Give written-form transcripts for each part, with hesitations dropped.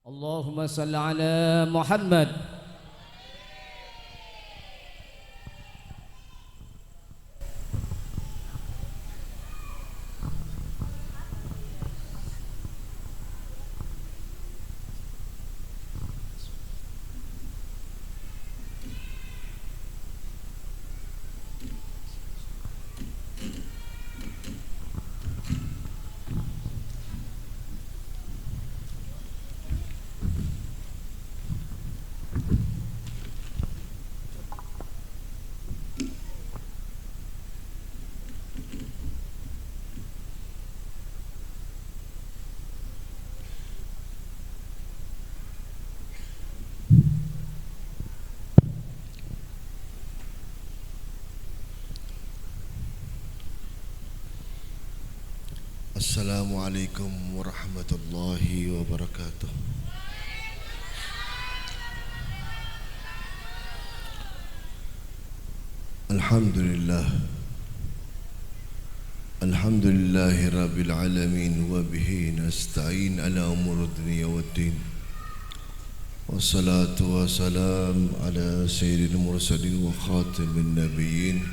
اللهم صل على محمد. Assalamualaikum warahmatullahi wabarakatuh. Alhamdulillahi rabbil alamin wa bihi nasta'in ala umur dunya waddin. Wassalatu wassalam ala sayyidil mursalin wa khatamin nabiyyin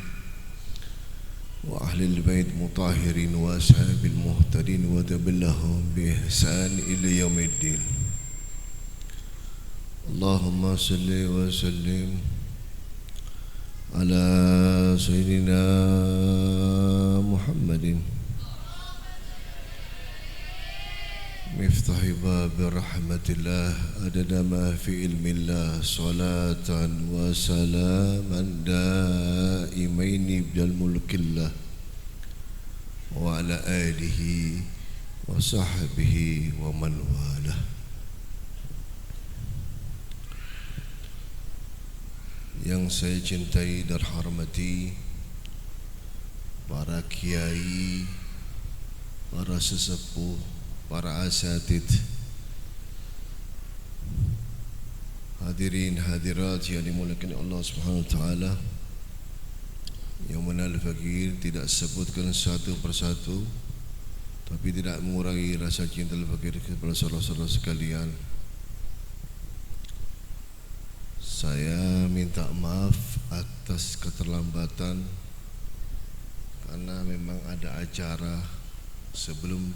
wa ahlil bait mutahhirin wa ashabil muhtadin wa tabillahum bi ihsan ila yaumiddin. Allahumma salli wa sallim ala sayyidina Muhammadin miftahi bab rahmatillah adada ma fi ilmillah salatan wa salaman daimaini bil mulkillah wa ala alihi wa sahbihi wa man walah. Yang saya cintai dan hormati para kiai, para sesepuh, para asatid, hadirin hadirat yang dimuliakan Allah Subhanahu wa taala, yang mana Al-Fakir tidak sebutkan satu persatu, tapi tidak mengurangi rasa cinta Al-Fakir kepada saudara-saudara sekalian. Saya minta maaf atas keterlambatan karena memang ada acara sebelum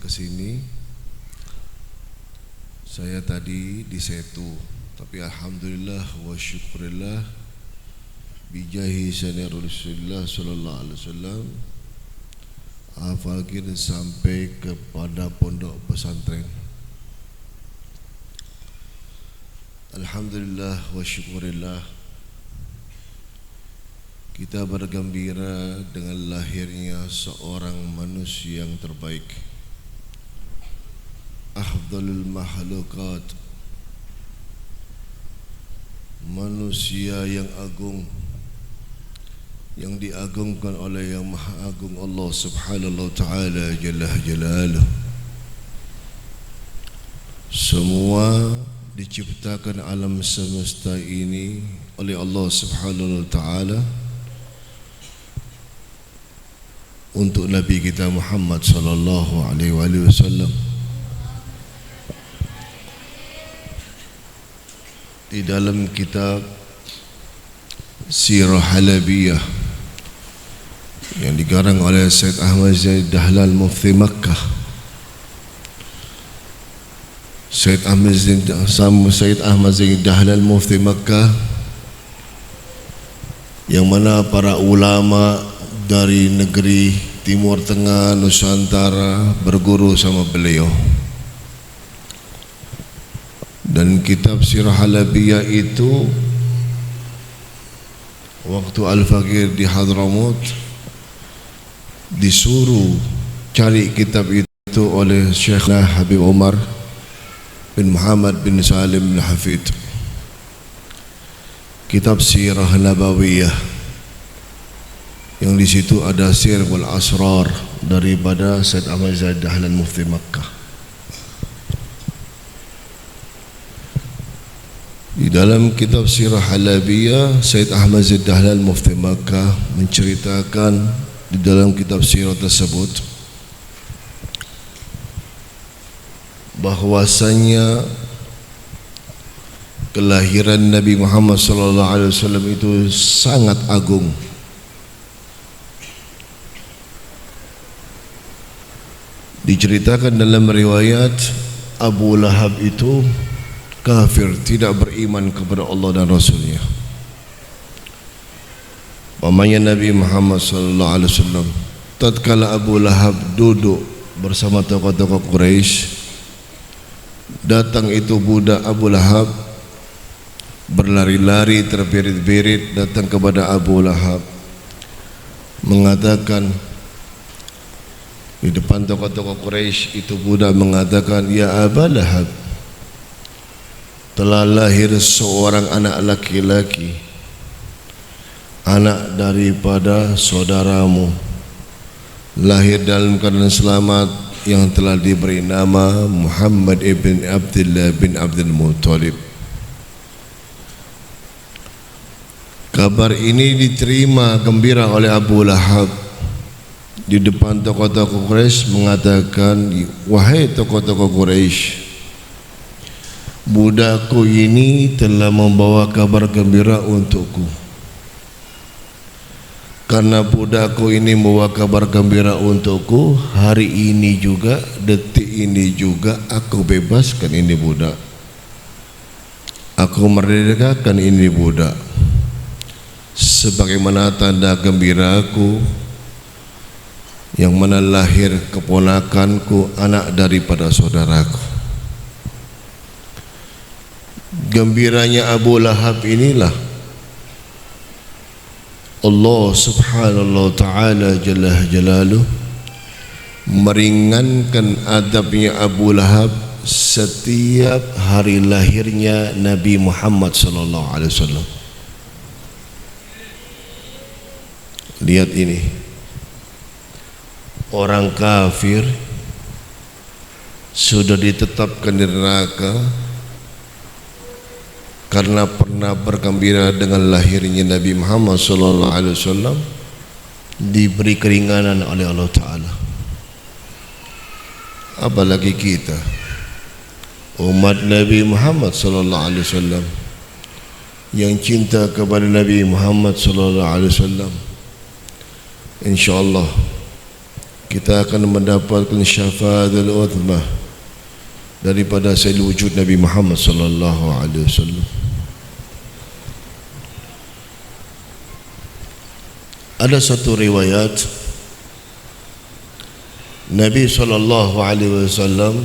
kesini. Saya tadi di Setu, tapi alhamdulillah wa syukurillah bijahi sayyidina Rasulullah sallallahu alaihi wasallam Al-Fakir sampai kepada pondok pesantren. Alhamdulillah wa syukurillah, kita bergembira dengan lahirnya seorang manusia yang terbaik, afdalul makhlukat, manusia yang agung, yang diagungkan oleh yang maha agung Allah subhanahu wa ta'ala jalla jalaluh. Semua diciptakan alam semesta ini oleh Allah subhanahu wa ta'ala untuk Nabi kita Muhammad sallallahu alaihi wasallam. Di dalam kitab Sirah Halabiyah yang dikarang oleh Syed Ahmad Zaid Dahlal Mufti Makkah, Syed Ahmad Zaid Dahlal Mufti Makkah, yang mana para ulama dari negeri Timur Tengah, Nusantara berguru sama beliau. Dan kitab Sirah Halabiyah itu waktu Al-Fakir di Hadramut disuruh cari kitab itu oleh Syekhna Habib Umar bin Muhammad bin Salim bin Hafid, kitab Sirah Nabawiyah, yang di situ ada sir wal asrar daripada Syed Ahmad Zaid Dahlal Mufti Makkah. Di dalam kitab Sirah Halabiyah, Syed Ahmad Zaid Dahlal Mufti Makkah menceritakan di dalam kitab sirah tersebut bahwasanya kelahiran Nabi Muhammad sallallahu alaihi wasallam itu sangat agung. Diceritakan dalam riwayat Abu Lahab itu kafir, tidak beriman kepada Allah dan Rasulnya. Pamannya Nabi Muhammad sallallahu alaihi wasallam, tatkala Abu Lahab duduk bersama tokoh-tokoh Quraisy, datang itu budak Abu Lahab berlari-lari terbirit-birit datang kepada Abu Lahab, mengatakan di depan tokoh-tokoh Quraisy itu budak mengatakan, ya Abu Lahab, telah lahir seorang anak laki-laki, anak daripada saudaramu, lahir dalam keadaan selamat, yang telah diberi nama Muhammad ibn Abdullah bin Abdul Muttalib. Kabar ini diterima gembira oleh Abu Lahab. Di depan tokoh-tokoh Quraisy mengatakan, wahai tokoh-tokoh Quraisy, budakku ini telah membawa kabar gembira untukku. Karena budakku ini membawa kabar gembira untukku, hari ini juga, detik ini juga aku bebaskan ini budak. Aku merdekakan ini budak, sebagaimana tanda gembiraku, yang mana lahir keponakanku, anak daripada saudaraku. Gembiranya Abu Lahab inilah Allah subhanahu wa ta'ala jalla jalaluh meringankan adabnya Abu Lahab setiap hari lahirnya Nabi Muhammad sallallahu alaihi wasallam. Lihat ini, orang kafir sudah ditetapkan di neraka karena pernah bergembira dengan lahirnya Nabi Muhammad sallallahu alaihi wasallam, diberi keringanan oleh Allah Ta'ala. Apalagi kita umat Nabi Muhammad sallallahu alaihi wasallam yang cinta kepada Nabi Muhammad sallallahu alaihi wasallam, insyaallah kita akan mendapatkan syafaatul uthmah daripada sayyidul wujud Nabi Muhammad sallallahu alaihi wasallam. Ada satu riwayat Nabi sallallahu alaihi wasallam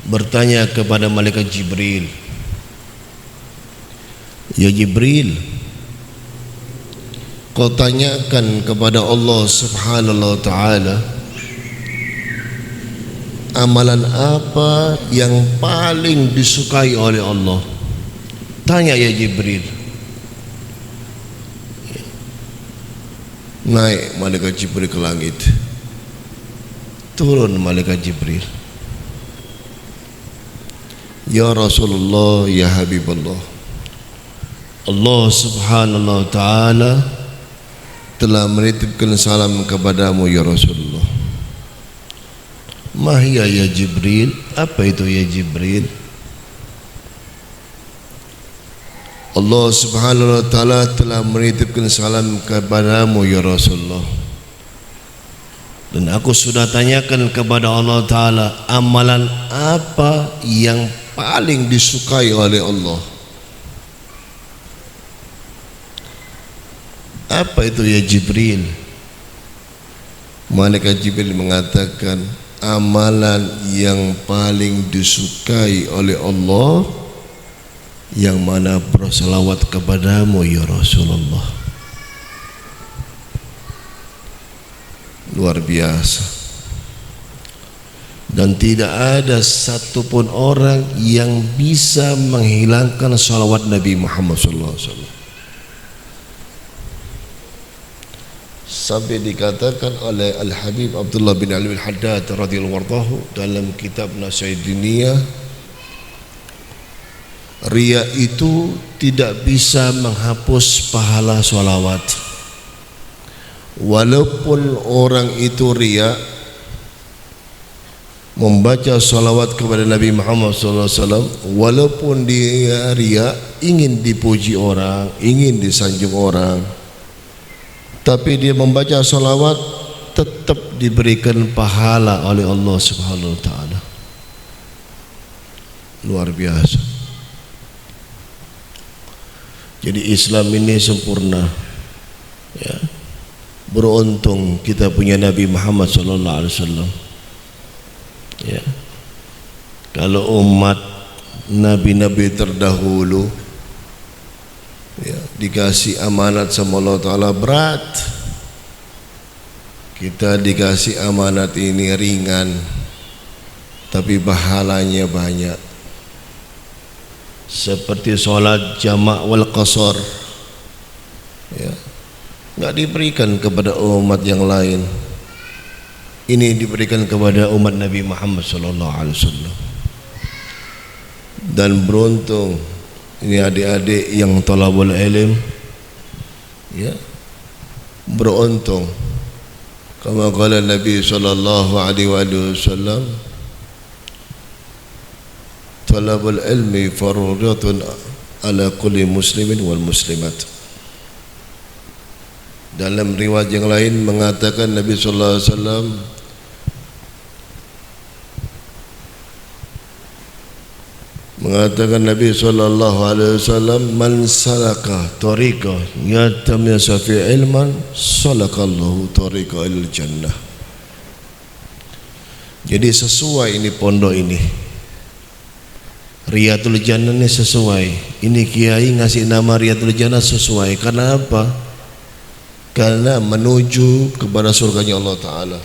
bertanya kepada malaikat Jibril, ya Jibril, kau tanyakan kepada Allah subhanahu wa ta'ala, amalan apa yang paling disukai oleh Allah? Tanya ya Jibril. Naik malaikat Jibril ke langit, turun malaikat Jibril, ya Rasulullah, ya Habibullah, Allah subhanahu wa ta'ala telah menitipkan salam kepadamu ya Rasulullah. Mahya ya Jibril, apa itu ya Jibril? Allah subhanahu wa ta'ala telah menitipkan salam kepadamu ya Rasulullah, dan aku sudah tanyakan kepada Allah Ta'ala, amalan apa yang paling disukai oleh Allah? Apa itu ya Jibril? Malaikat Jibril mengatakan, amalan yang paling disukai oleh Allah yang mana berselawat kepadamu ya Rasulullah. Luar biasa. Dan tidak ada satupun orang yang bisa menghilangkan salawat Nabi Muhammad SAW. Sampai dikatakan oleh Al-Habib Abdullah bin Ali Al-Haddad radhiyallahu anhu dalam kitab Nasyidiniyah, riya itu tidak bisa menghapus pahala sholawat. Walaupun orang itu riya, membaca salawat kepada Nabi Muhammad SAW, walaupun dia riya, ingin dipuji orang, ingin disanjung orang, tapi dia membaca salawat tetap diberikan pahala oleh Allah Subhanahu wa taala. Luar biasa. Jadi Islam ini sempurna, ya. Beruntung kita punya Nabi Muhammad sallallahu alaihi wasallam. Ya. Kalau umat nabi-nabi terdahulu, ya, dikasih amanat sama Allah Ta'ala berat, kita dikasih amanat ini ringan, tapi pahalanya banyak. Seperti sholat jamak wal qasar, ya, nggak diberikan kepada umat yang lain. Ini diberikan kepada umat Nabi Muhammad sallallahu alaihi wasallam. Dan beruntung ini adik-adik yang talabul ilm, ya, beruntung. Kama qala Nabi sallallahu alaihi wasallam, talabul ilmi fardhatun ala kulli muslimin wal muslimat. Dalam riwayat yang lain mengatakan Nabi sallallahu alaihi wasallam, man salaka tariqah yaltamisu fi ilman salakallahu tariqah ilal jannah. Jadi sesuai ini pondok ini, Riyadul Jannah ini sesuai. Ini kiai ngasih nama Riyadul Jannah sesuai. Karena apa? Karena menuju kepada surganya Allah Ta'ala.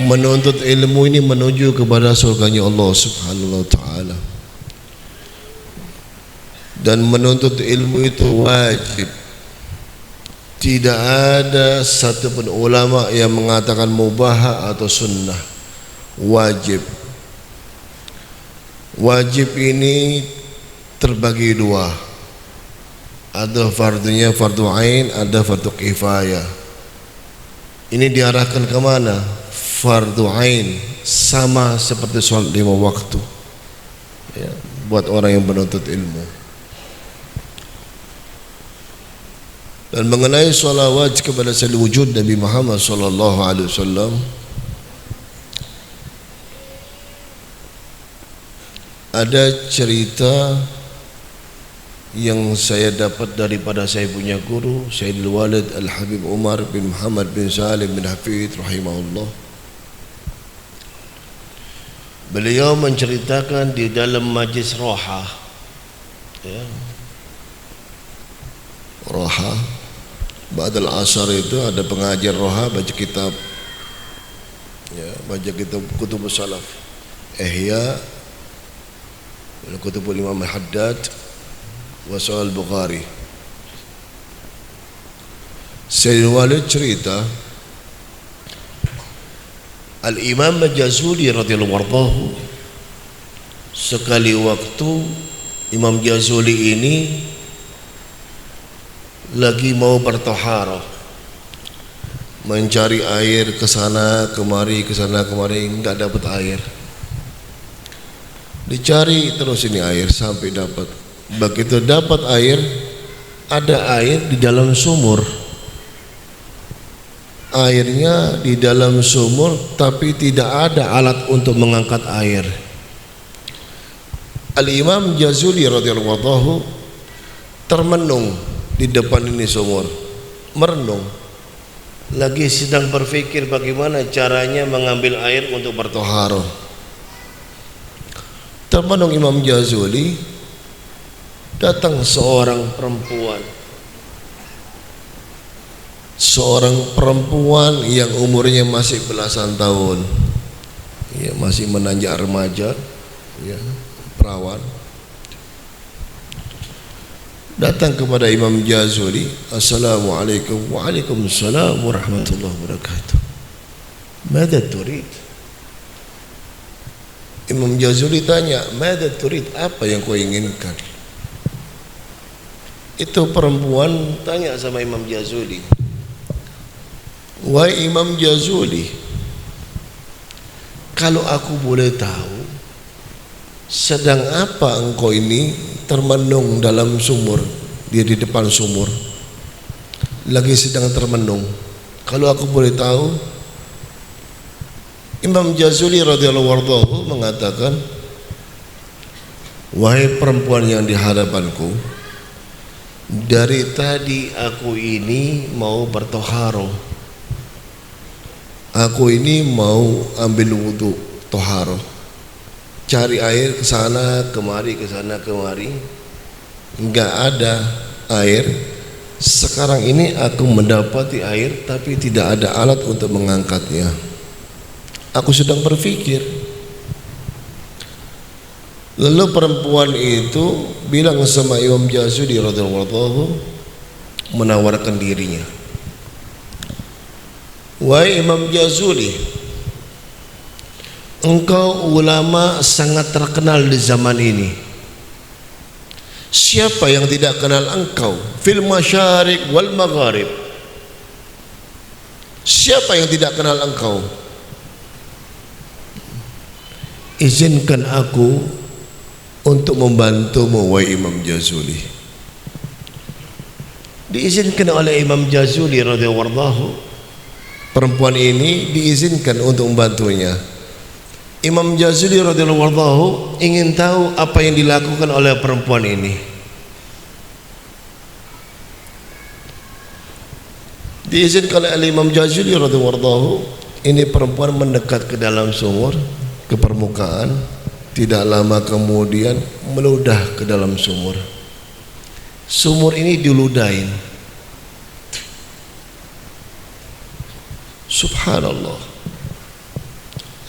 Menuntut ilmu ini menuju kepada surganya Allah Subhanahu wa Ta'ala. Dan menuntut ilmu itu wajib. Tidak ada satupun ulama yang mengatakan mubah atau sunnah. Wajib. Wajib ini terbagi dua. Ada fardunya fardu ain, ada fardu kifayah. Ini diarahkan ke mana? Fardu ain, sama seperti sholat 5 waktu, ya, buat orang yang menuntut ilmu. Dan mengenai sholawat kepada sayyidul wujud Nabi Muhammad sallallahu alaihi wasallam, ada cerita yang saya dapat daripada saya punya guru Sayyidul Walid Al-Habib Umar bin Muhammad bin Salim bin Hafidh rahimahullah. Beliau menceritakan di dalam majlis roha, ya, roha ba'dal asar itu ada pengajar roha baca kitab, ya, baca kitab kutub salaf, Ihya, kutub Imam Al-Haddad wa Sahih Al-Bukhari. Sayyidul Walid cerita, Al-Imam Al-Jazuli radhiyallahu anhu, sekali waktu Imam Jazuli ini lagi mau bertaharah, mencari air ke sana kemari, enggak dapat air. Dicari terus ini air sampai dapat. Begitu dapat air, ada air di dalam sumur. Airnya di dalam sumur, tapi tidak ada alat untuk mengangkat air. Al-Imam Jazuli radhiyallahu anhu termenung di depan ini sumur, merenung, lagi sedang berpikir bagaimana caranya mengambil air untuk bertaharah. Termenung Imam Jazuli, datang seorang perempuan yang umurnya masih belasan tahun, ya, masih menanjak remaja, ya, perawan. Datang kepada Imam Jazuli, Assalamualaikum. Waalaikumsalam warahmatullahi wabarakatuh. Mada turid? Imam Jazuli tanya, Mada turid, apa yang kau inginkan? Itu perempuan tanya sama Imam Jazuli, wahai Imam Jazuli, kalau aku boleh tahu, sedang apa engkau ini termenung dalam sumur? Dia di depan sumur lagi sedang termenung. Kalau aku boleh tahu, Imam Jazuli radhiyallahu anhu mengatakan, wahai perempuan yang di hadapanku, dari tadi aku ini mau bertoharo, aku ini mau ambil wudu toharo, cari air ke sana kemari, enggak ada air. Sekarang ini aku mendapati air tapi tidak ada alat untuk mengangkatnya. Aku sedang berpikir. Lalu perempuan itu bilang sama Imam Jazuli radhiyallahu anhu, menawarkan dirinya. Wahai Imam Jazuli, engkau ulama sangat terkenal di zaman ini. Siapa yang tidak kenal engkau fil masyariq wal magharib? Siapa yang tidak kenal engkau? Izinkan aku untuk membantumu, wahai Imam Jazuli. Diizinkan oleh Imam Jazuli radhiyallahu anhu, perempuan ini diizinkan untuk membantunya. Imam Jazuli radhiyallahu anhu ingin tahu apa yang dilakukan oleh perempuan ini. Diizinkan oleh Imam Jazuli radhiyallahu anhu, ini perempuan mendekat ke dalam sumur, ke permukaan. Tidak lama kemudian meludah ke dalam sumur. Sumur ini diludahin. Subhanallah.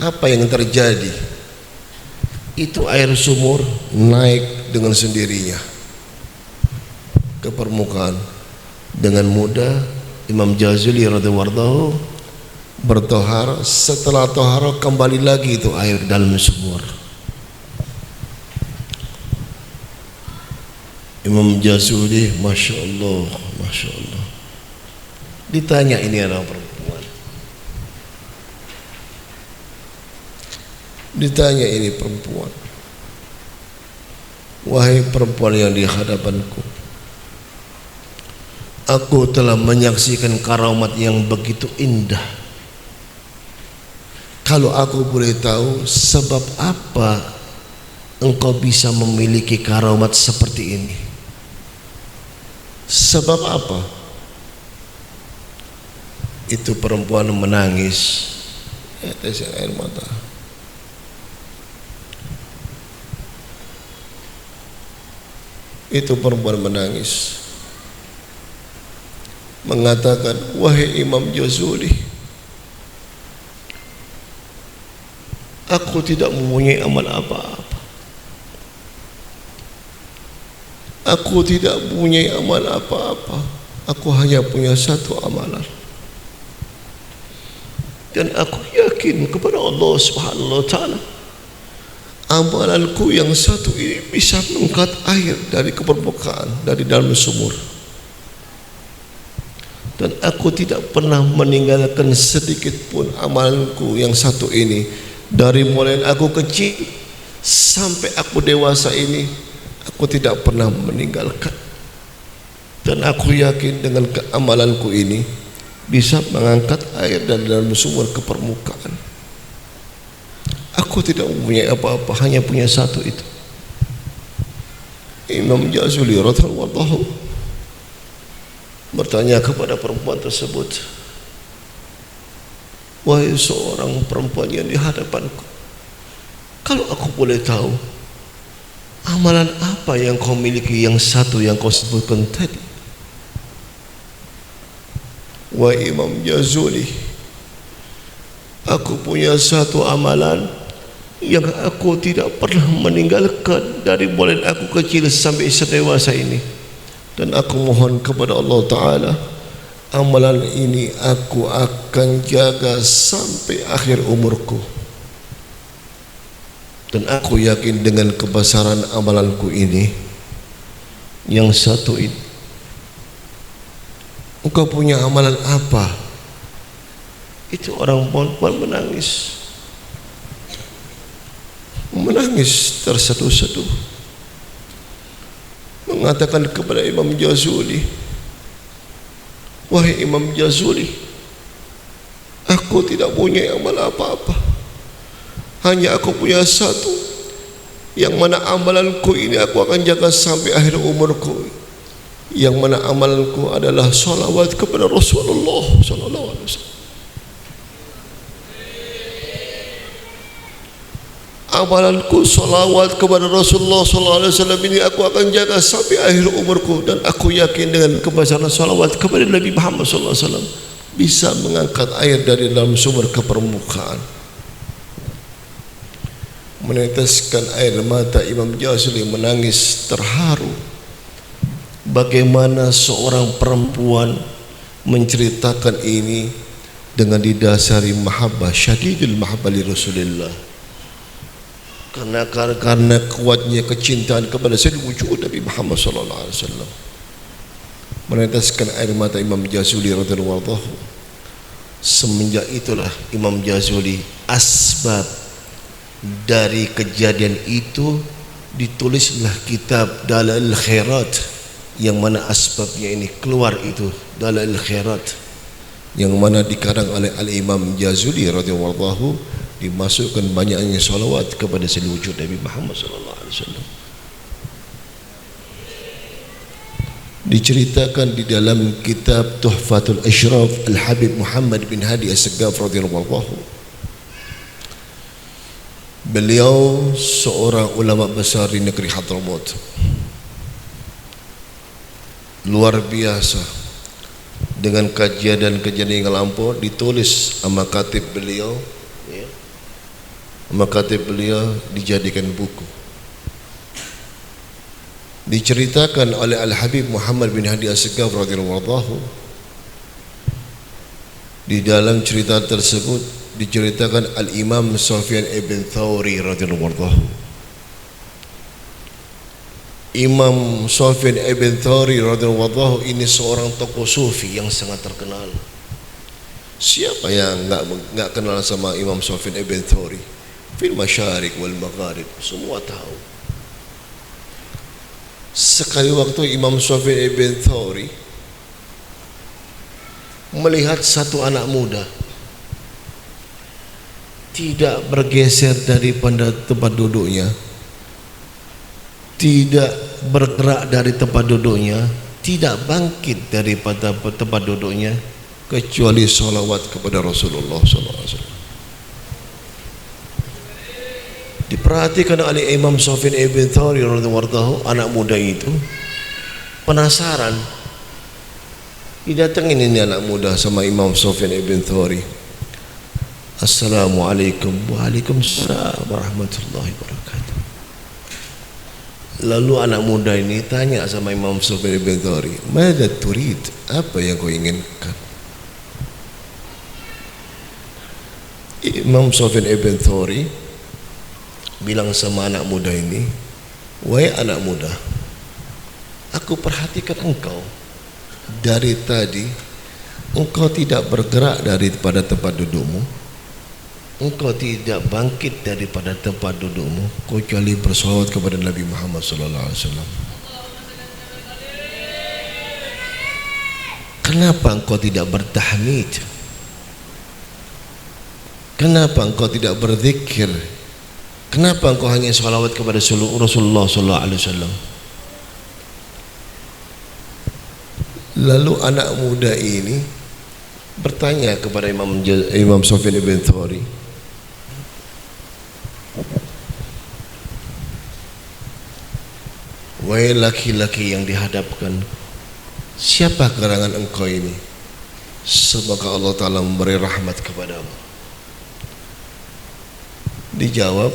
Apa yang terjadi? Itu air sumur naik dengan sendirinya ke permukaan. Dengan mudah Imam Jazuli radhiyallahu anhu bertohar. Setelah tohar kembali lagi itu air dalam sumur. Imam Jazuli, masya Allah, masya Allah. Ditanya ini anak perempuan. Ditanya ini perempuan, wahai perempuan yang di hadapanku, aku telah menyaksikan karamat yang begitu indah. Kalau aku boleh tahu, sebab apa engkau bisa memiliki karamat seperti ini? Sebab apa? Itu perempuan menangis, tetes air mata. Itu perempuan menangis, mengatakan, wahai Imam Jazuli, aku tidak mempunyai amal apa-apa. Aku tidak mempunyai amal apa-apa. Aku hanya punya satu amalan. Dan aku yakin kepada Allah Subhanahu wa ta'ala, amalanku yang satu ini bisa mengangkat air dari permukaan, dari dalam sumur. Dan aku tidak pernah meninggalkan sedikit pun amalanku yang satu ini. Dari mulai aku kecil sampai aku dewasa ini, aku tidak pernah meninggalkan. Dan aku yakin dengan keamalanku ini bisa mengangkat air dari dalam sumur ke permukaan. Aku tidak mempunyai apa-apa, hanya punya satu itu. Imam Jazuli radhiyallahu anhu bertanya kepada perempuan tersebut, wahai seorang perempuan yang di hadapanku, kalau aku boleh tahu, amalan apa yang kau miliki yang satu yang kau sebutkan tadi? Wahai Imam Jazuli, aku punya satu amalan yang aku tidak pernah meninggalkan dari mulai aku kecil sampai sedewasa ini. Dan aku mohon kepada Allah Ta'ala, amalan ini aku akan jaga sampai akhir umurku. Dan aku yakin dengan kebesaran amalanku ini yang satu ini. Engkau punya amalan apa? Itu orang perempuan menangis. menangis terseduh-seduh, mengatakan kepada Imam Jazuli, wahai Imam Jazuli, aku tidak punya amal apa-apa, hanya aku punya satu, yang mana amalanku ini aku akan jaga sampai akhir umurku, yang mana amalanku adalah salawat kepada Rasulullah sallallahu alaihi wasallam. Amalanku salawat kepada Rasulullah sallallahu alaihi wasallam ini aku akan jaga sampai akhir umurku, dan aku yakin dengan kebacaran salawat kepada Nabi Muhammad sallallahu alaihi wasallam bisa mengangkat air dari dalam sumber ke permukaan. Meneteskan air mata, Imam Jazuli menangis terharu. Bagaimana seorang perempuan menceritakan ini dengan didasari mahabbah, syadidul mahabbah li Rasulillah. Karena kuatnya kecintaan kepada Sayyidul Wujud Nabi Muhammad sallallahu alaihi wasallam. Meneteskan air mata Imam Jazuli radhiyallahu anhu. Semenjak itulah Imam Jazuli, asbab dari kejadian itu ditulislah kitab Dalail Khairat, yang mana asbabnya ini keluar itu Dalail Khairat, yang mana dikarang oleh Al-Imam Jazuli radhiyallahu anhu, dimasukkan banyaknya salawat kepada Sayyidul Wujud Nabi Muhammad sallallahu alaihi wasallam. Diceritakan di dalam kitab Tuhfatul Ashraf Al-Habib Muhammad bin Hadi As-Saggaf radhiyallahu anhu, beliau seorang ulama besar di negeri Hadramaut, luar biasa dengan kajian dan kejadian yang lampau. Ditulis sama katib beliau, ya. Makatib beliau dijadikan buku. Diceritakan oleh Al-Habib Muhammad bin Hadi As-Saggaf radhiyallahu anhu. Di dalam cerita tersebut diceritakan Al-Imam Sufyan ibn Thawri radhiyallahu anhu. Imam Sufyan ibn Thawri radhiyallahu anhu ini seorang tokoh sufi yang sangat terkenal. Siapa yang enggak kenal sama Imam Sufyan ibn Thawri? Fil masyarik wal magharib, semua tahu. Sekali waktu Imam Sufyan ibn Thawri melihat satu anak muda tidak bergeser daripada tempat duduknya, tidak bergerak dari tempat duduknya, tidak bangkit daripada tempat duduknya, kecuali salawat kepada Rasulullah SAW. Diperhatikan oleh Imam Sufyan ibn Thawri radhiyallahu anhu, anak muda itu penasaran. Didatengin ini anak muda sama Imam Sufyan ibn Thawri. Assalamualaikum. Waalaikumsalam warahmatullahi wabarakatuh. Lalu anak muda ini tanya sama Imam Sufyan ibn Thawri, "Mada turid?" Apa yang kau inginkan? Imam Sufyan ibn Thawri bilang sama anak muda ini, "Wahai anak muda, aku perhatikan engkau dari tadi, engkau tidak bergerak daripada tempat dudukmu, engkau tidak bangkit daripada tempat dudukmu, kecuali bersolawat kepada Nabi Muhammad sallallahu alaihi wasallam. Kenapa engkau tidak bertahmid? Kenapa engkau tidak berzikir? Kenapa engkau hanya salawat kepada Rasulullah sallallahu alaihi wasallam?" Lalu anak muda ini bertanya kepada Imam Sufyan ibn Thawri, "Wahai laki-laki yang dihadapkan, siapa gerangan engkau ini? Semoga Allah Ta'ala memberi rahmat kepadamu." Dijawab,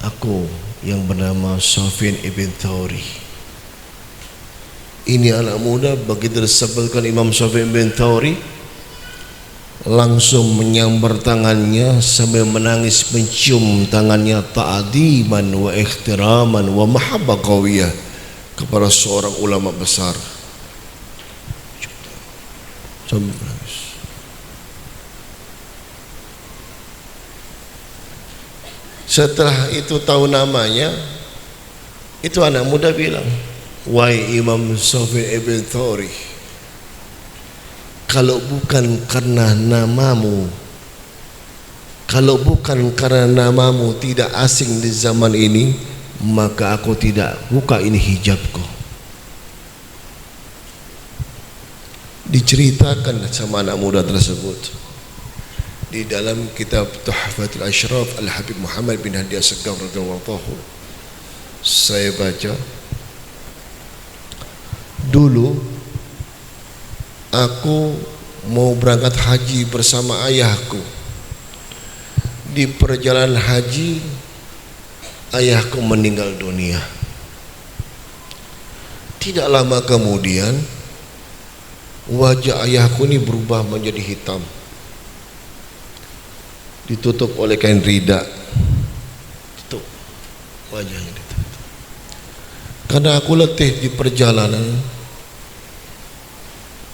"Aku yang bernama Sufyan ibn Thawri." Ini anak muda begitu disebutkan Imam Sufyan ibn Thawri, langsung menyambar tangannya sambil menangis, mencium tangannya ta'adiman wa ikhtiraman wa mahabbah qawiyah kepada seorang ulama besar. Sambil menangis. Setelah itu tahu namanya, itu anak muda bilang, wahai Imam Sufyan ibn Thawri, kalau bukan karena namamu, kalau bukan karena namamu tidak asing di zaman ini, maka aku tidak buka ini hijabku. Diceritakan sama anak muda tersebut di dalam kitab Tuhfatul Ashraf Al-Habib Muhammad bin Hadi As-Sagaf radhiyallahu anhu. Saya baca, dulu aku mau berangkat haji bersama ayahku. Di perjalanan haji, ayahku meninggal dunia. Tidak lama kemudian, wajah ayahku ini berubah menjadi hitam, ditutup oleh kain rida, tutup wajahnya ditutup. Karena aku letih di perjalanan,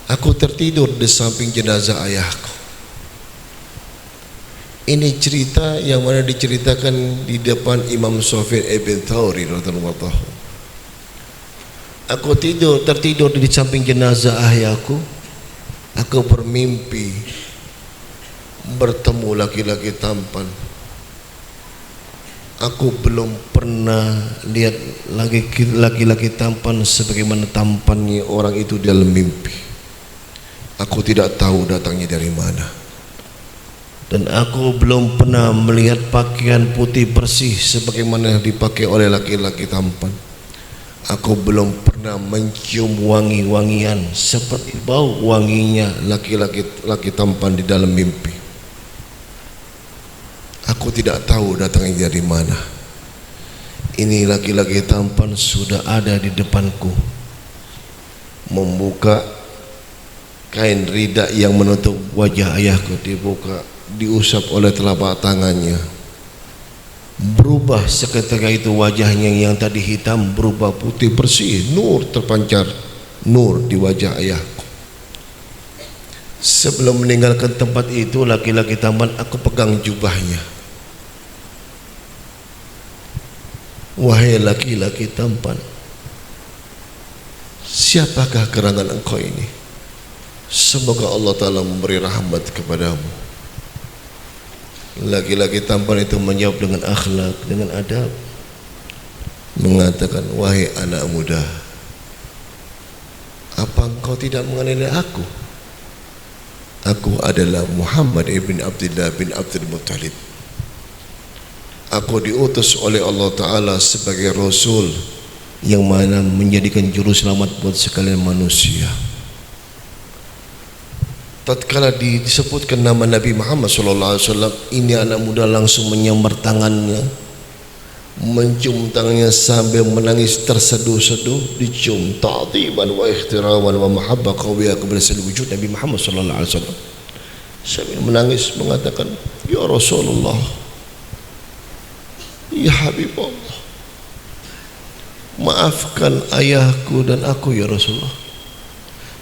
aku tertidur di samping jenazah ayahku. Ini cerita yang mana diceritakan di depan Imam Sufyan ibn Thawri radhiyallahu anhu. Aku tertidur di samping jenazah ayahku. Aku bermimpi bertemu laki-laki tampan. Aku belum pernah lihat laki-laki tampan sebagaimana tampannya orang itu dalam mimpi. Aku tidak tahu datangnya dari mana. Dan aku belum pernah melihat pakaian putih bersih sebagaimana yang dipakai oleh laki-laki tampan. Aku belum pernah mencium wangi-wangian seperti bau wanginya laki-laki tampan di dalam mimpi. Aku tidak tahu datangnya dari mana. Ini laki-laki tampan sudah ada di depanku, membuka kain rida yang menutup wajah ayahku, dibuka, diusap oleh telapak tangannya. Berubah seketika itu wajahnya yang tadi hitam berubah putih bersih, nur terpancar, nur di wajah ayahku. Sebelum meninggalkan tempat itu, laki-laki tampan, aku pegang jubahnya. Wahai laki-laki tampan, siapakah gerangan engkau ini? Semoga Allah Ta'ala memberi rahmat kepadamu. Laki-laki tampan itu menjawab dengan akhlak, dengan adab, mengatakan, wahai anak muda, apa engkau tidak mengenali aku? Aku adalah Muhammad ibn Abdullah bin Abdul Muttalib. Aku diutus oleh Allah Ta'ala sebagai Rasul yang mana menjadikan juru selamat buat sekalian manusia. Tatkala disebutkan nama Nabi Muhammad SAW, ini anak muda langsung menyambar tangannya, mencium tangannya sambil menangis terseduh-seduh, dicium ta'ziman wa ikhtiraman wa mahabbah qawiyah kepada seluruh wujud Nabi Muhammad SAW. Sambil menangis mengatakan, ya Rasulullah, ya Habibullah, maafkan ayahku dan aku ya Rasulullah,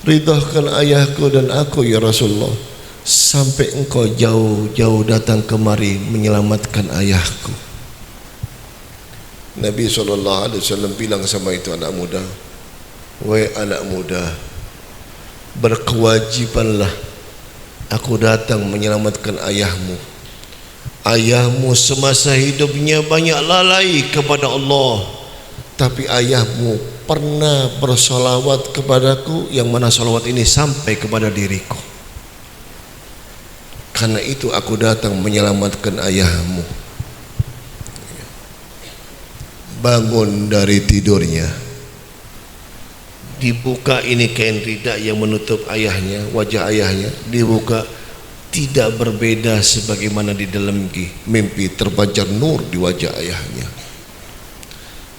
ridahkan ayahku dan aku ya Rasulullah, sampai engkau jauh-jauh datang kemari menyelamatkan ayahku. Nabi SAW bilang sama itu anak muda, wahai anak muda, berkewajibanlah aku datang menyelamatkan ayahmu. Ayahmu semasa hidupnya banyak lalai kepada Allah, tapi ayahmu pernah bersolawat kepadaku, yang mana solawat ini sampai kepada diriku. Karena itu aku datang menyelamatkan ayahmu. Bangun dari tidurnya, dibuka ini kain rida yang menutup ayahnya, wajah ayahnya dibuka, tidak berbeda sebagaimana di dalam mimpi, terpancar nur di wajah ayahnya.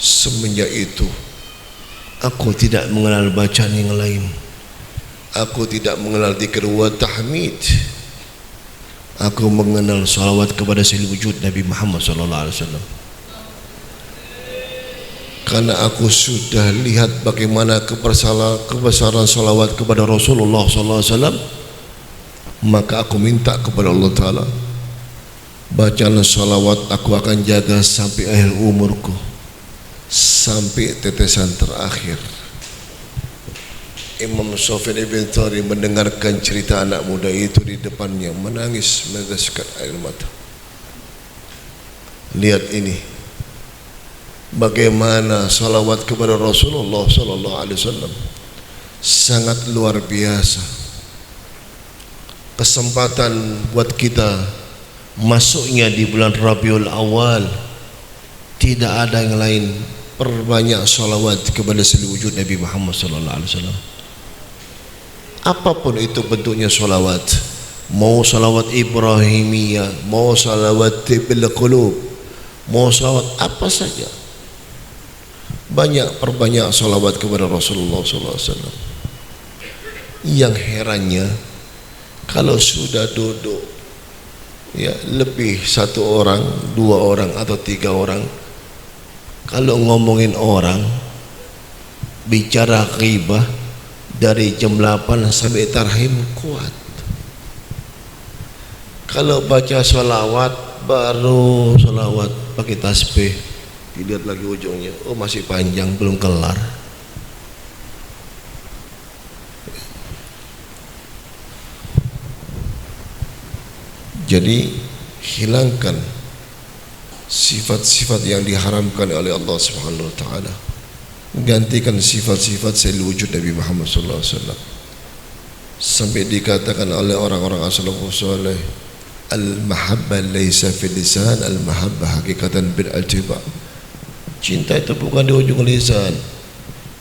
Semenjak itu aku tidak mengenal bacaan yang lain. Aku tidak mengenal dzikir wa tahmid. Aku mengenal salawat kepada sayyidil wujud Nabi Muhammad SAW. Karena aku sudah lihat bagaimana kebesaran salawat kepada Rasulullah SAW, maka aku minta kepada Allah Ta'ala Bacalah salawat, aku akan jaga sampai akhir umurku, sampai tetesan terakhir. Imam Sufyan ibn Thawri mendengarkan cerita anak muda itu di depannya, menangis meneteskan air mata. Lihat ini, bagaimana salawat kepada Rasulullah sallallahu alaihi wasallam sangat luar biasa. Kesempatan buat kita masuknya di bulan Rabiul Awal, tidak ada yang lain, perbanyak salawat kepada seluruh wujud Nabi Muhammad sallallahu alaihi wasallam. Apapun itu bentuknya salawat, mau salawat Ibrahimiyah, mau salawat bil qulub, mau salawat apa saja, perbanyak salawat kepada Rasulullah sallallahu alaihi wasallam. Yang herannya, kalau sudah duduk ya lebih satu orang, dua orang atau tiga orang, kalau ngomongin orang, bicara ghibah dari jam 8 sampai tarhim kuat. Kalau baca sholawat, baru sholawat pakai tasbih, dilihat lagi ujungnya, oh masih panjang, belum kelar. Jadi hilangkan sifat-sifat yang diharamkan oleh Allah Subhanahu wa taala. Gantikan sifat-sifat seluruh wujud Nabi Muhammad sallallahu alaihi wasallam. Sampai dikatakan oleh orang-orang as-salafus saleh, al-mahabbah laisa fil lisan, al-mahabbah hakikatan bil altiba. Cinta itu bukan di ujung lisan.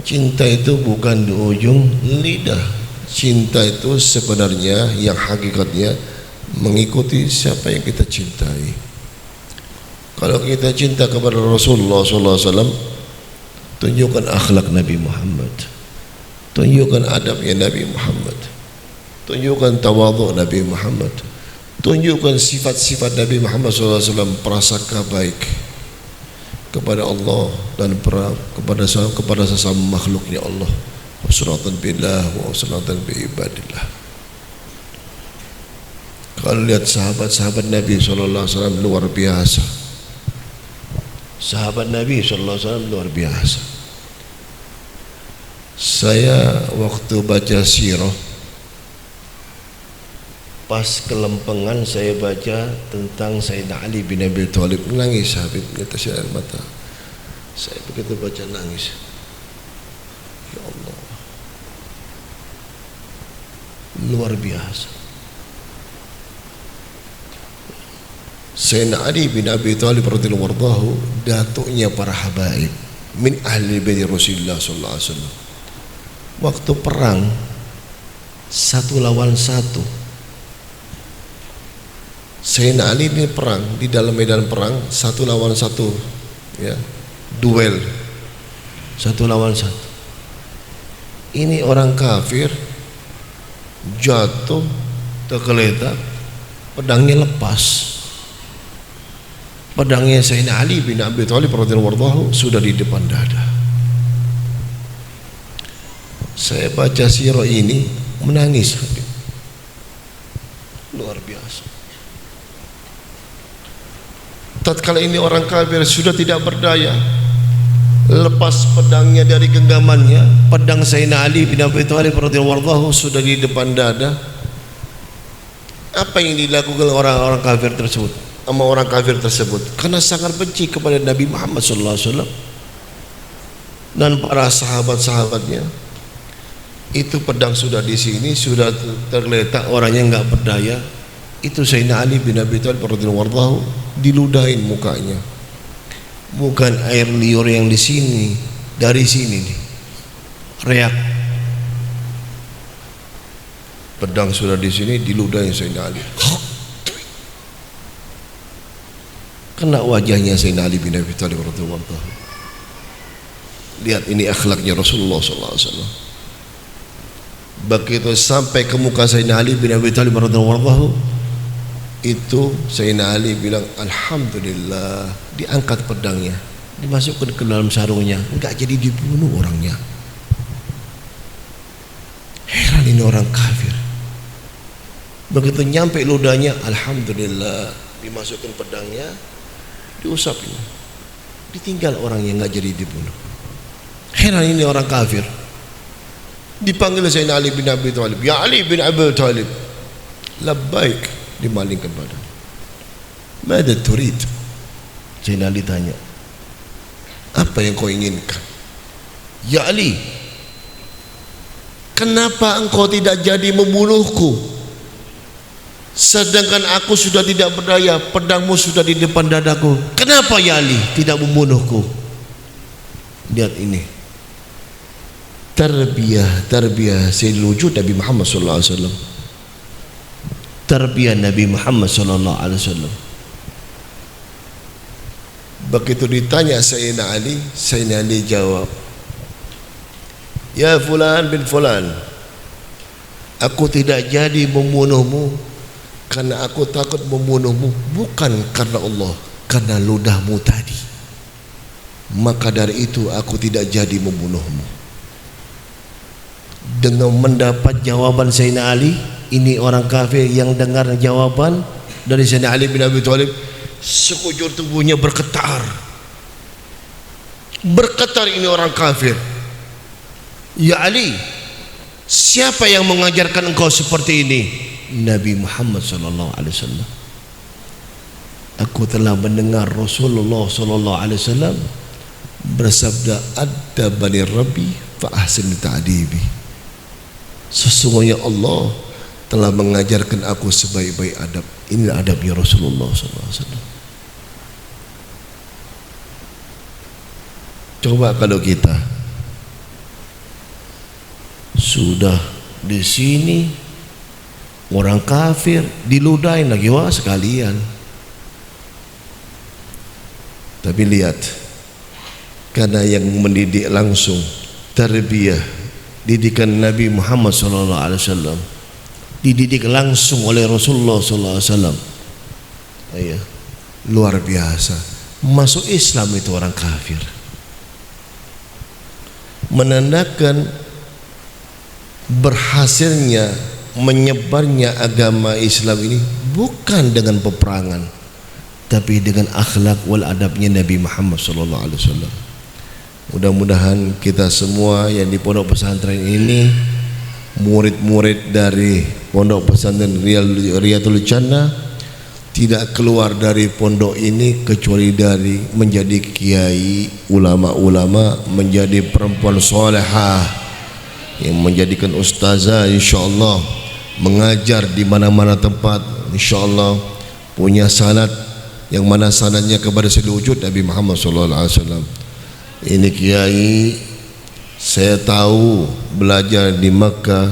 Cinta itu bukan di ujung lidah. Cinta itu sebenarnya yang hakikatnya mengikuti siapa yang kita cintai. Kalau kita cinta kepada Rasulullah SAW, tunjukkan akhlak Nabi Muhammad, tunjukkan adabnya Nabi Muhammad, tunjukkan tawadhu Nabi Muhammad, tunjukkan sifat-sifat Nabi Muhammad SAW, prasangka baik kepada Allah dan kepada sesama makhluknya Allah, wassalatan billah wa wassalatan bi ibadillah. Kalau lihat sahabat-sahabat Nabi SAW luar biasa. Sahabat Nabi SAW luar biasa. Saya waktu baca sirah, pas kelempengan saya baca tentang Sayyidina Ali bin Abi Thalib, nangis habib, netes air mata. Saya begitu baca nangis. Ya Allah, luar biasa. Sayyidina Ali bin Abi Thalib radhiyallahu anhu, datuknya para habaib min ahli bait Rasulullah sallallahu alaihi wasallam. Waktu perang satu lawan satu, Sayyidina Ali ini perang di dalam medan perang, satu lawan satu, ya, duel satu lawan satu. Ini orang kafir jatuh tergeletak, pedangnya lepas. Pedangnya Sayyidina Ali bin Abi Thalib radhiyallahu anhu sudah di depan dada. Saya baca sirah ini menangis, luar biasa. Tatkala ini orang kafir sudah tidak berdaya, lepas pedangnya dari genggamannya, pedang Sayyidina Ali bin Abi Thalib radhiyallahu anhu sudah di depan dada. Apa yang dilakukan orang-orang kafir tersebut? Sama orang kafir tersebut, karena sangat benci kepada Nabi Muhammad SAW dan para sahabat-sahabatnya. Itu pedang sudah di sini, sudah tergeletak, orangnya nggak berdaya. Itu Sayyidina Ali bin Abi Thalib radhiyallahu anhu diludahin mukanya. Bukan air liur yang di sini, dari sini nih, reak. Pedang sudah di sini, diludahin Sayyidina Ali. Kena wajahnya Sayyidina Ali bin Abi Thalib radhiyallahu anhu. Lihat ini akhlaknya Rasulullah SAW. Begitu sampai ke muka Sayyidina Ali bin Abi Thalib radhiyallahu anhu, itu Sayyidina Ali bilang alhamdulillah, diangkat pedangnya, dimasukkan ke dalam sarungnya, enggak jadi dibunuh orangnya. Heran ini orang kafir. Begitu nyampe ludahnya, alhamdulillah, dimasukkan pedangnya, diusap ini. Ditinggal orang yang nggak jadi dibunuh. Heran ini orang kafir. Dipanggil Sayyidina Ali bin Abi Thalib, ya Ali bin Abi Thalib, labbaik, dimalingkan badan. Mada turid? Sayyidina Ali tanya, apa yang kau inginkan? Ya Ali, kenapa engkau tidak jadi membunuhku? Sedangkan aku sudah tidak berdaya, pedangmu sudah di depan dadaku. Kenapa ya Ali tidak membunuhku? Lihat ini, tarbiyah Sayyidul Wujud Nabi Muhammad sallallahu alaihi wasallam. Tarbiyah Nabi Muhammad sallallahu alaihi wasallam. Begitu ditanya Sayyidina Ali jawab, ya fulan bin fulan, aku tidak jadi membunuhmu karena aku takut membunuhmu bukan karena Allah, karena ludahmu tadi. Maka dari itu aku tidak jadi membunuhmu. Dengan mendapat jawaban Sayyidina Ali, ini orang kafir yang dengar jawaban dari Sayyidina Ali bin Abi Thalib, sekujur tubuhnya bergetar. Bergetar ini orang kafir. Ya Ali, siapa yang mengajarkan engkau seperti ini? Nabi Muhammad sallallahu alaihi wasallam. Aku telah mendengar Rasulullah sallallahu alaihi wasallam bersabda, adabani Rabbi fa ahsin ta'dibi. Sesungguhnya Allah telah mengajarkan aku sebaik-baik adab. Inilah adabnya Rasulullah SAW. Coba kalau kita sudah di sini orang kafir diludahin lagi, wah sekalian. Tapi lihat, karena yang mendidik langsung, tarbiyah didikan Nabi Muhammad SAW, dididik langsung oleh Rasulullah SAW. Ayah, luar biasa. Masuk Islam itu orang kafir, menandakan berhasilnya menyebarnya agama Islam ini bukan dengan peperangan, tapi dengan akhlak wal adabnya Nabi Muhammad SAW. Mudah-mudahan kita semua yang di pondok pesantren ini, murid-murid dari pondok pesantren Riyadul Jannah, tidak keluar dari pondok ini kecuali dari menjadi kiai, ulama-ulama, menjadi perempuan solehah yang menjadikan ustazah, insyaallah, mengajar di mana-mana tempat, insyaallah, punya sanad yang mana sanadnya kepada Sayyidul Wujud Nabi Muhammad SAW. Ini kiai saya tahu belajar di Makkah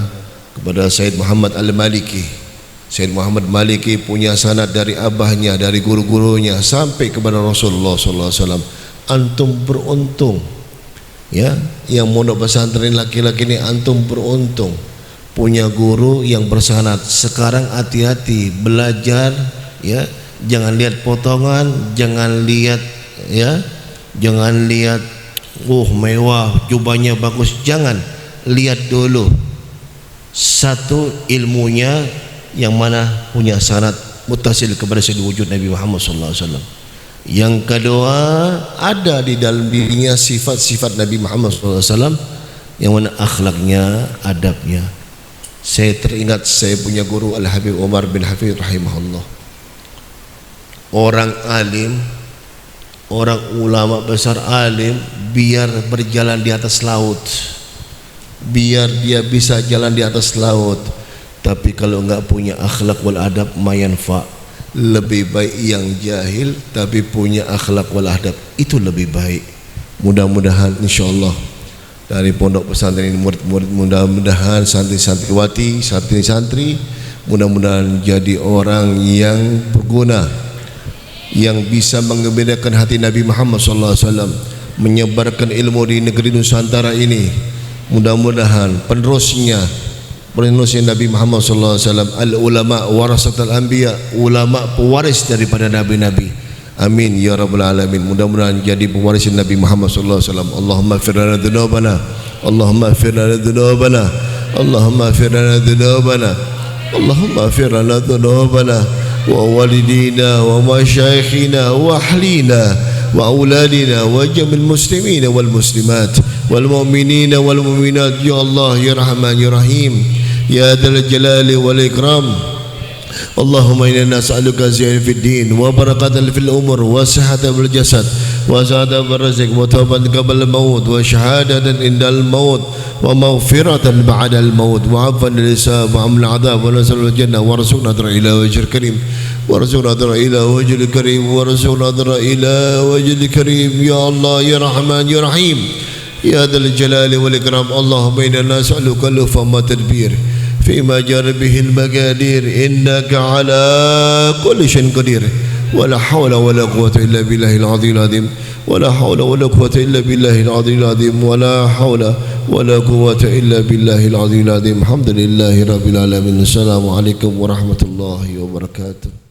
kepada Sayyid Muhammad Al-Maliki. Sayyid Muhammad Maliki punya sanad dari abahnya, dari guru-gurunya sampai kepada Rasulullah SAW. Antum beruntung, ya, yang mondok pesantren laki-laki ini, antum beruntung punya guru yang bersanad. Sekarang hati-hati belajar, ya, jangan lihat potongan, jangan lihat, ya, jangan lihat mewah, jubahnya bagus, jangan. Lihat dulu satu ilmunya yang mana punya sanad muttasil kepada Sayyidul Wujud Nabi Muhammad SAW. Yang kedua, ada di dalam dirinya sifat-sifat Nabi Muhammad SAW yang mana akhlaknya, adabnya. Saya teringat saya punya guru Al-Habib Umar bin Hafidh rahimahullah, orang alim, orang ulama besar alim, biar berjalan di atas laut, biar dia bisa jalan di atas laut, tapi kalau enggak punya akhlak wal adab mayanfa. Lebih baik yang jahil tapi punya akhlak wal adab, itu lebih baik. Mudah-mudahan insyaallah dari pondok pesantren ini, murid-murid, mudah-mudahan santri-santriwati, santri-santri, mudah-mudahan jadi orang yang berguna, yang bisa mengembirakan hati Nabi Muhammad SAW, menyebarkan ilmu di negeri Nusantara ini. Mudah-mudahan penerusnya Nabi Muhammad SAW, al-ulama warasatul anbiya, ulama pewaris daripada nabi-nabi. Amin ya rabbal alamin. Mudah-mudahan jadi pewaris Nabi Muhammad SAW. Allahumma ighfir lana dzunubana, Allahumma ighfir lana dzunubana, Allahumma ighfir lana dzunubana, Allahumma ighfir lana dzunubana, ووالدينا ومشايخنا وأهلينا وأولادنا وجميع المسلمين والمسلمات والمؤمنين والمؤمنات يا الله يا رحمن يا رحيم يا ذا الجلال والإكرام. اللهم إنا نسألك زيادة في الدين وبركة في الأمور وصحة في الجسد وسعادة في الرزق وتوبة قبل الموت وشهادة عند الموت ومغفرة بعد الموت وعفوا للحساب وعمل العذاب ونسأل الجنة ورسول نظر إلى وجه الكريم ورسول نظر إلى وجه الكريم ورسول نظر إلى وجه الكريم يا الله يا رحمن يا رحيم يا ذا الجلال والإكرام. اللهم إنا نسألك اللطف والتدبير فيما جرى به المقادير إنك على كل شيء قدير ولا حول ولا قوة إلا بالله العظيم العظيم ولا حول ولا قوة إلا بالله العظيم العظيم ولا حول ولا قوة إلا بالله العظيم العظيم. الحمد لله رب العالمين. السلام عليكم ورحمة الله وبركاته.